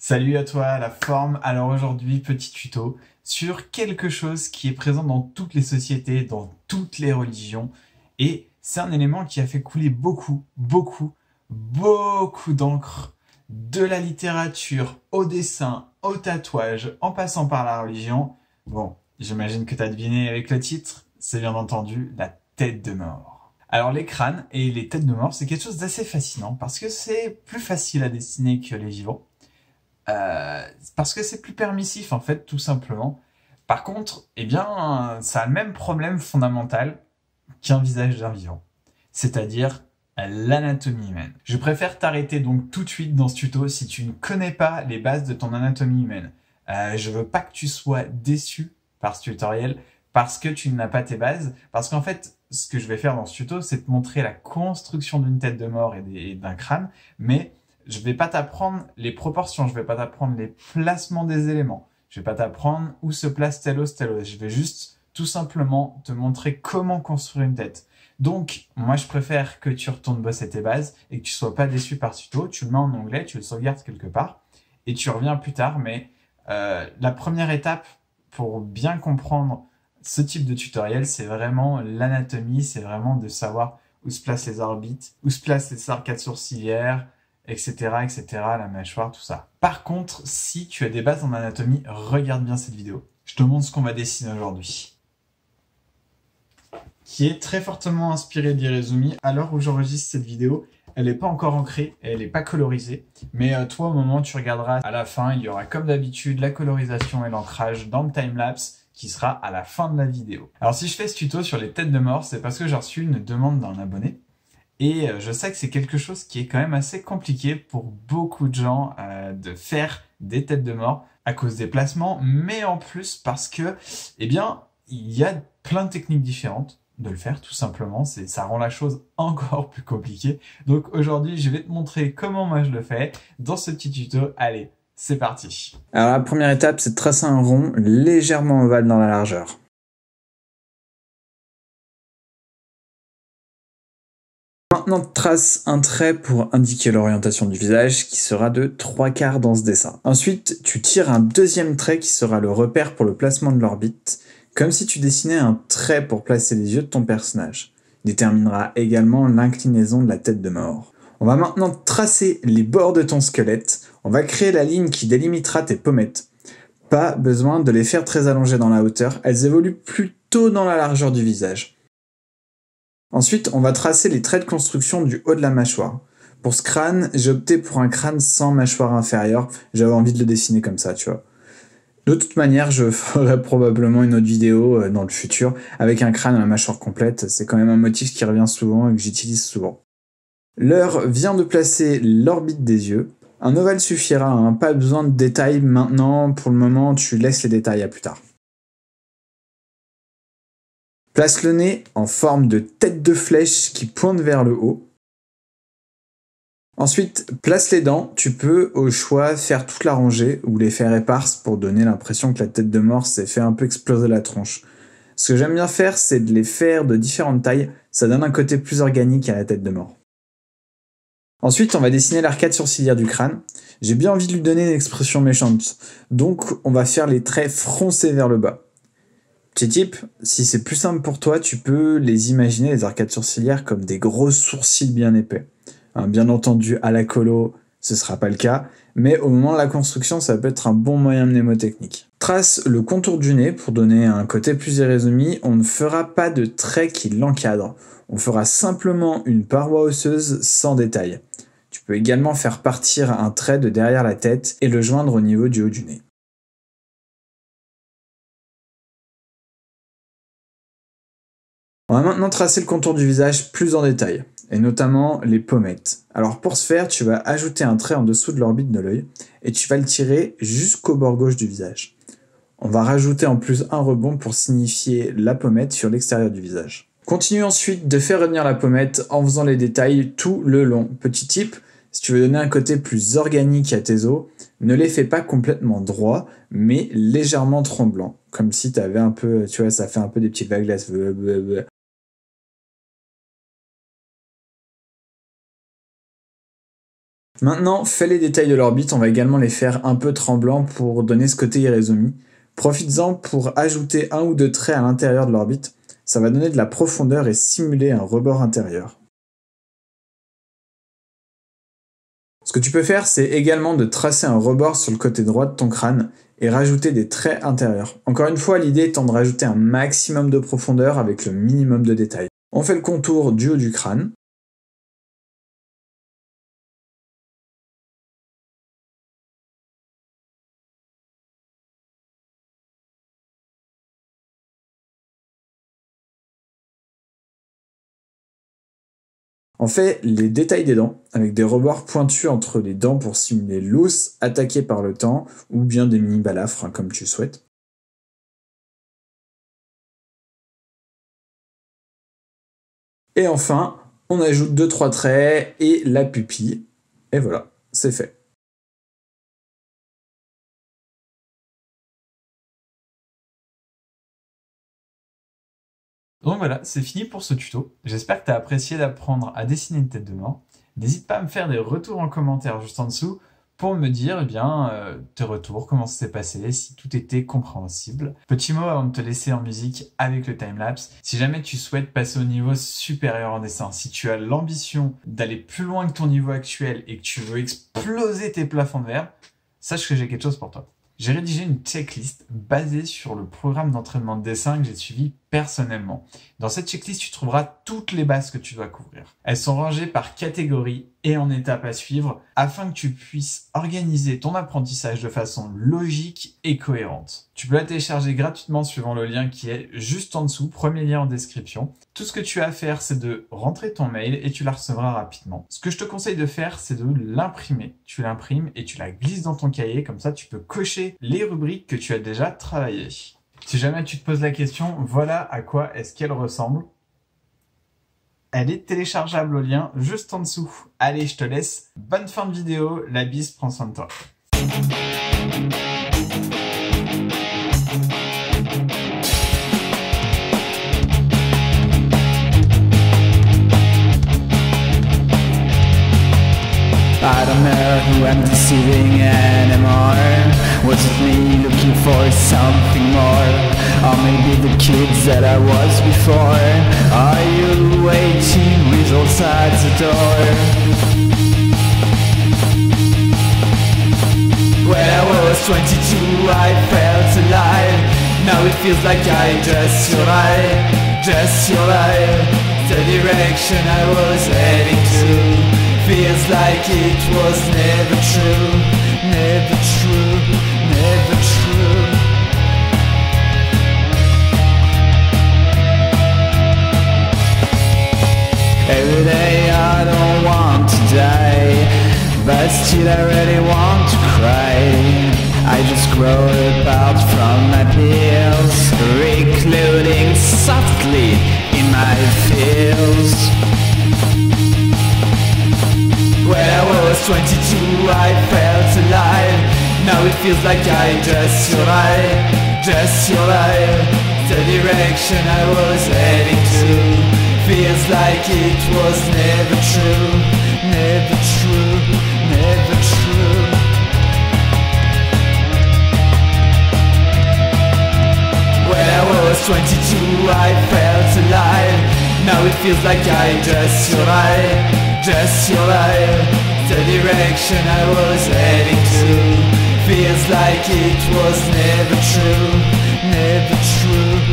Salut à toi, la forme. Alors aujourd'hui, petit tuto sur quelque chose qui est présent dans toutes les sociétés, dans toutes les religions. Et c'est un élément qui a fait couler beaucoup d'encre, de la littérature au dessin, au tatouage, en passant par la religion. Bon, j'imagine que tu as deviné avec le titre, c'est bien entendu la tête de mort. Alors les crânes et les têtes de mort, c'est quelque chose d'assez fascinant parce que c'est plus facile à dessiner que les vivants. Parce que c'est plus permissif en fait, tout simplement. Par contre, eh bien, ça a le même problème fondamental qu'un visage d'un vivant, c'est-à-dire l'anatomie humaine. Je préfère t'arrêter donc tout de suite dans ce tuto si tu ne connais pas les bases de ton anatomie humaine. Je veux pas que tu sois déçu par ce tutoriel parce que tu n'as pas tes bases, parce qu'en fait, ce que je vais faire dans ce tuto, c'est te montrer la construction d'une tête de mort et d'un crâne, mais je vais pas t'apprendre les proportions, je vais pas t'apprendre les placements des éléments, je vais pas t'apprendre où se place tel os, tel os. Je vais juste tout simplement te montrer comment construire une tête. Donc, moi, je préfère que tu retournes bosser tes bases et que tu sois pas déçu par ce tuto. Tu le mets en onglet, tu le sauvegardes quelque part et tu reviens plus tard. Mais la première étape pour bien comprendre ce type de tutoriel, c'est vraiment l'anatomie, c'est vraiment de savoir où se placent les orbites, où se placent les arcades sourcilières, etc., etc., la mâchoire, tout ça. Par contre, si tu as des bases en anatomie, regarde bien cette vidéo. Je te montre ce qu'on va dessiner aujourd'hui, qui est très fortement inspiré d'Irezumi. À l'heure où j'enregistre cette vidéo, elle n'est pas encore ancrée, elle n'est pas colorisée, mais toi, au moment où tu regarderas, à la fin, il y aura comme d'habitude la colorisation et l'ancrage dans le timelapse, qui sera à la fin de la vidéo. Alors si je fais ce tuto sur les têtes de mort, c'est parce que j'ai reçu une demande d'un abonné. Et je sais que c'est quelque chose qui est quand même assez compliqué pour beaucoup de gens de faire des têtes de mort à cause des placements, mais en plus parce que, eh bien, il y a plein de techniques différentes de le faire, tout simplement. Ça rend la chose encore plus compliquée. Donc aujourd'hui, je vais te montrer comment moi je le fais dans ce petit tuto. Allez, c'est parti. Alors la première étape, c'est de tracer un rond légèrement ovale dans la largeur. Maintenant, trace un trait pour indiquer l'orientation du visage qui sera de 3/4 dans ce dessin. Ensuite, tu tires un deuxième trait qui sera le repère pour le placement de l'orbite, comme si tu dessinais un trait pour placer les yeux de ton personnage. Il déterminera également l'inclinaison de la tête de mort. On va maintenant tracer les bords de ton squelette. On va créer la ligne qui délimitera tes pommettes. Pas besoin de les faire très allongées dans la hauteur, elles évoluent plutôt dans la largeur du visage. Ensuite, on va tracer les traits de construction du haut de la mâchoire. Pour ce crâne, j'ai opté pour un crâne sans mâchoire inférieure, j'avais envie de le dessiner comme ça, tu vois. De toute manière, je ferai probablement une autre vidéo dans le futur avec un crâne à la mâchoire complète, c'est quand même un motif qui revient souvent et que j'utilise souvent. L'heure vient de placer l'orbite des yeux. Un ovale suffira, hein, pas besoin de détails maintenant, pour le moment tu laisses les détails à plus tard. Place le nez en forme de tête de flèche qui pointe vers le haut. Ensuite, place les dents, tu peux au choix faire toute la rangée ou les faire éparses pour donner l'impression que la tête de mort s'est fait un peu exploser la tronche. Ce que j'aime bien faire, c'est de les faire de différentes tailles, ça donne un côté plus organique à la tête de mort. Ensuite, on va dessiner l'arcade sourcilière du crâne. J'ai bien envie de lui donner une expression méchante, donc on va faire les traits froncés vers le bas. Petit tip, si c'est plus simple pour toi, tu peux les imaginer, les arcades sourcilières, comme des gros sourcils bien épais. Bien entendu, à la colo, ce sera pas le cas, mais au moment de la construction, ça peut être un bon moyen mnémotechnique. Trace le contour du nez pour donner un côté plus Irezumi, on ne fera pas de trait qui l'encadre. On fera simplement une paroi osseuse sans détail. Tu peux également faire partir un trait de derrière la tête et le joindre au niveau du haut du nez. On va maintenant tracer le contour du visage plus en détail, et notamment les pommettes. Alors pour ce faire, tu vas ajouter un trait en dessous de l'orbite de l'œil, et tu vas le tirer jusqu'au bord gauche du visage. On va rajouter en plus un rebond pour signifier la pommette sur l'extérieur du visage. Continue ensuite de faire revenir la pommette en faisant les détails tout le long. Petit tip, si tu veux donner un côté plus organique à tes os, ne les fais pas complètement droits, mais légèrement tremblants. Comme si tu avais un peu, tu vois, ça fait un peu des petites vagues là. Maintenant, fais les détails de l'orbite, on va également les faire un peu tremblants pour donner ce côté irésomie. Profites-en pour ajouter un ou deux traits à l'intérieur de l'orbite, ça va donner de la profondeur et simuler un rebord intérieur. Ce que tu peux faire, c'est également de tracer un rebord sur le côté droit de ton crâne et rajouter des traits intérieurs. Encore une fois, l'idée étant de rajouter un maximum de profondeur avec le minimum de détails. On fait le contour du haut du crâne. On fait les détails des dents, avec des rebords pointus entre les dents pour simuler l'os attaqué par le temps, ou bien des mini-balafres, comme tu souhaites. Et enfin, on ajoute 2-3 traits et la pupille, et voilà, c'est fait. Donc voilà, c'est fini pour ce tuto. J'espère que tu as apprécié d'apprendre à dessiner une tête de mort. N'hésite pas à me faire des retours en commentaire juste en dessous pour me dire tes retours, comment ça s'est passé, si tout était compréhensible. Petit mot avant de te laisser en musique avec le timelapse. Si jamais tu souhaites passer au niveau supérieur en dessin, si tu as l'ambition d'aller plus loin que ton niveau actuel et que tu veux exploser tes plafonds de verre, sache que j'ai quelque chose pour toi. J'ai rédigé une checklist basée sur le programme d'entraînement de dessin que j'ai suivi personnellement. Dans cette checklist, tu trouveras toutes les bases que tu dois couvrir. Elles sont rangées par catégorie et en étapes à suivre afin que tu puisses organiser ton apprentissage de façon logique et cohérente. Tu peux la télécharger gratuitement suivant le lien qui est juste en dessous, premier lien en description. Tout ce que tu as à faire, c'est de rentrer ton mail et tu la recevras rapidement. Ce que je te conseille de faire, c'est de l'imprimer. Tu l'imprimes et tu la glisses dans ton cahier, comme ça tu peux cocher les rubriques que tu as déjà travaillées. Si jamais tu te poses la question, voilà à quoi est-ce qu'elle ressemble. Elle est téléchargeable au lien juste en dessous. Allez, je te laisse. Bonne fin de vidéo. La bise, prends soin de toi. I don't know who I'm deceiving anymore. Was it me looking for something more? Or maybe the kids that I was before? Are you waiting results at the door? When I was 22 I felt alive. Now it feels like I just survived the direction I was heading to. Feels like it was never true, never true, never true. Every day I don't want to die, but still I really want to cry. I just grow apart from my peers, recluding softly in my feels. When I was 22 I felt alive. Now it feels like I just survived the direction I was heading to. Feels like it was never true, never true, never true. When I was 22 I felt alive. Now it feels like I just survived the direction I was heading to. Feels like it was never true, never true.